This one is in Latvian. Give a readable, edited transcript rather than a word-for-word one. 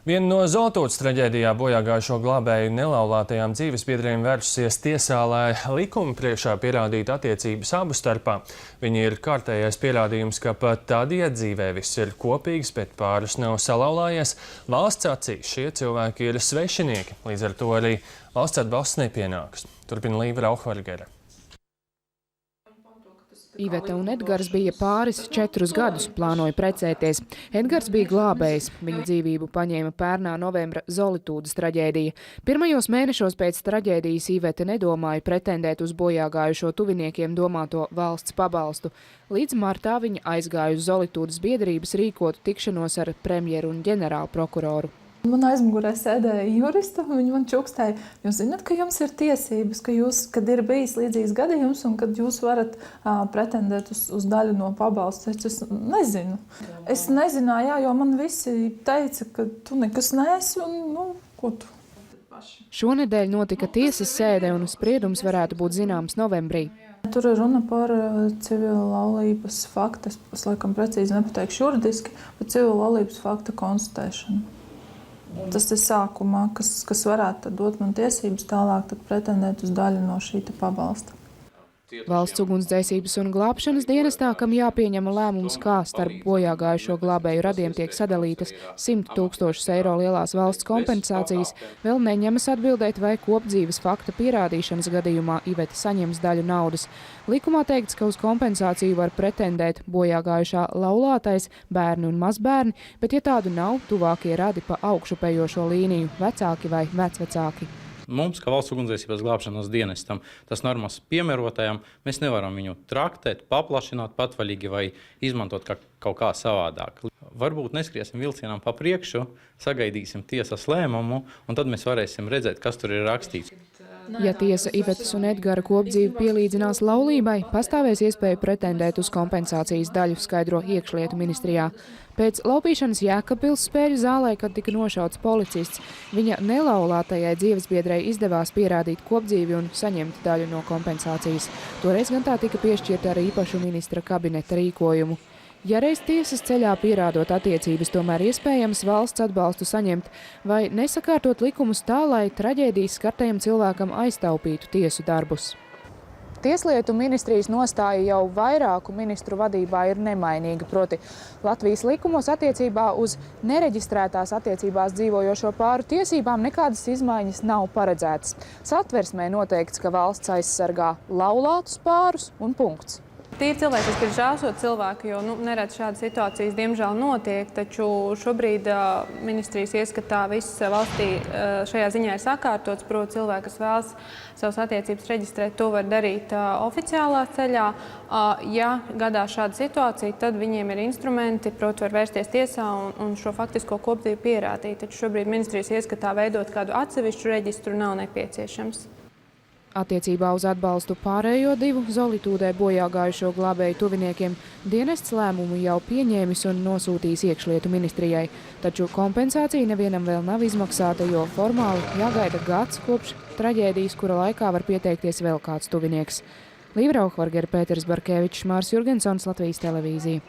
Viena no Zoltūdas traģēdijā bojāgājušo glābēju nelaulātajām dzīvesbiedriem vērsusies tiesā, lai likuma priekšā pierādītu attiecības abu starpā. Viņi ir kārtējais pierādījums, ka pat tad, ja dzīvē viss ir kopīgs, bet pāris nav salauzājies, valsts acīs šie cilvēki ir svešinieki. Līdz ar to arī valsts atbalsts nepienāks. Turpina Līva Rauhvargere. Iveta un Edgars bija pāris 4 gadus, plānoja precēties. Edgars bija glābējs. Viņa dzīvību paņēma pērnā novembra Zolitūdas traģēdija. Pirmajos mēnešos pēc traģēdijas Iveta nedomāja pretendēt uz bojāgājušo tuviniekiem domāto valsts pabalstu. Līdz martā viņa aizgāja uz Zolitūdas biedrības rīkotu tikšanos ar premjeru un ģenerālu prokuroru. Man aizmugurē sēdēja jurista, un viņi man čukstēja, jūs zināt, ka jums ir tiesības, ka jūs, kad ir bijis līdzīgs gadījums un kad jūs varat pretendēt uz daļu no pabalsta. Es nezinu. Es nezināju, jo man visi teica, ka tu nekas neesi un, ko tu? Šonedēļ notika tiesas sēde un spriedums varētu būt zināms novembrī. Tur ir runa par civila laulības faktu, es laikam precīzi nepateikšu juridiski, bet civila laulības fakta konstatēšanu. Tas ir sākumā, kas varētu dot man tiesības tālāk pretendēt uz daļu no šī pabalsta. Valsts ugunsdzēsības un glābšanas dienestā, kam jāpieņem lēmums, kā starp bojāgājušo glābēju radiem tiek sadalītas 100 000 eiro lielās valsts kompensācijas, vēl neņemas atbildēt, vai kopdzīves fakta pierādīšanas gadījumā Iveta saņems daļu naudas. Likumā teikts, ka uz kompensāciju var pretendēt bojāgājušā laulātais, bērni un mazbērni, bet ja tādu nav, tuvākie radi pa augšupējošo līniju, vecāki vai vecvecāki. Mums, kā valsts ugunsdzēsības glābšanas dienestam, tas normas piemērotājiem, mēs nevaram viņu traktēt, paplašināt patvaļīgi vai izmantot kaut kā savādāk. Varbūt neskriesim vilcienam pa priekšu, sagaidīsim tiesas lēmumu, un tad mēs varēsim redzēt, kas tur ir rakstīts. Ja tiesa Ivetas un Edgara kopdzīvi pielīdzinās laulībai, pastāvēs iespēja pretendēt uz kompensācijas daļu, skaidro iekšlietu ministrijā. Pēc laupīšanas Jēkabpils spēļu zālē, kad tika nošauts policists, viņa nelaulātajai dzīvesbiedrei izdevās pierādīt kopdzīvi un saņemt daļu no kompensācijas. Toreiz gan tā tika piešķirta ar īpašu ministra kabineta rīkojumu. Ja reiz tiesas ceļā pierādot attiecības, tomēr iespējams valsts atbalstu saņemt vai nesakārtot likumus tā, lai traģēdijas skartajam cilvēkam aiztaupītu tiesu darbus. Tieslietu ministrijas nostāja jau vairāku ministru vadībā ir nemainīga, proti Latvijas likumos attiecībā uz nereģistrētās attiecībās dzīvojošo pāru tiesībām nekādas izmaiņas nav paredzētas. Satversmē noteikts, ka valsts aizsargā laulātus pārus un punkts. Tīri cilvēciski ir žēlsot cilvēku, jo nereti šādas situācijas diemžēl notiek, taču šobrīd ministrijas ieskatā viss valstī šajā ziņā ir sakārtots, proti cilvēki, kas vēlas savas attiecības reģistrēt, to var darīt oficiālā ceļā. Ja gadās šāda situācija, tad viņiem ir instrumenti, proti var vērsties tiesā un šo faktisko kopdzīvi pierādīt, taču šobrīd ministrijas ieskatā veidot kādu atsevišķu reģistru nav nepieciešams. Attiecībā uz atbalstu pārējo 2 Zolitūdē bojāgājušo glābēju tuviniekiem dienests lēmumu jau pieņēmis un nosūtījis iekšlietu ministrijai, taču kompensācija nevienam vēl nav izmaksāta, jo formāli jāgaida gads kopš traģēdijas, kura laikā var pieteikties vēl kāds tuvinieks. Līva Rauhvargere, Pēters Barkevičs, Mārs Jurgensons, Latvijas televīzija.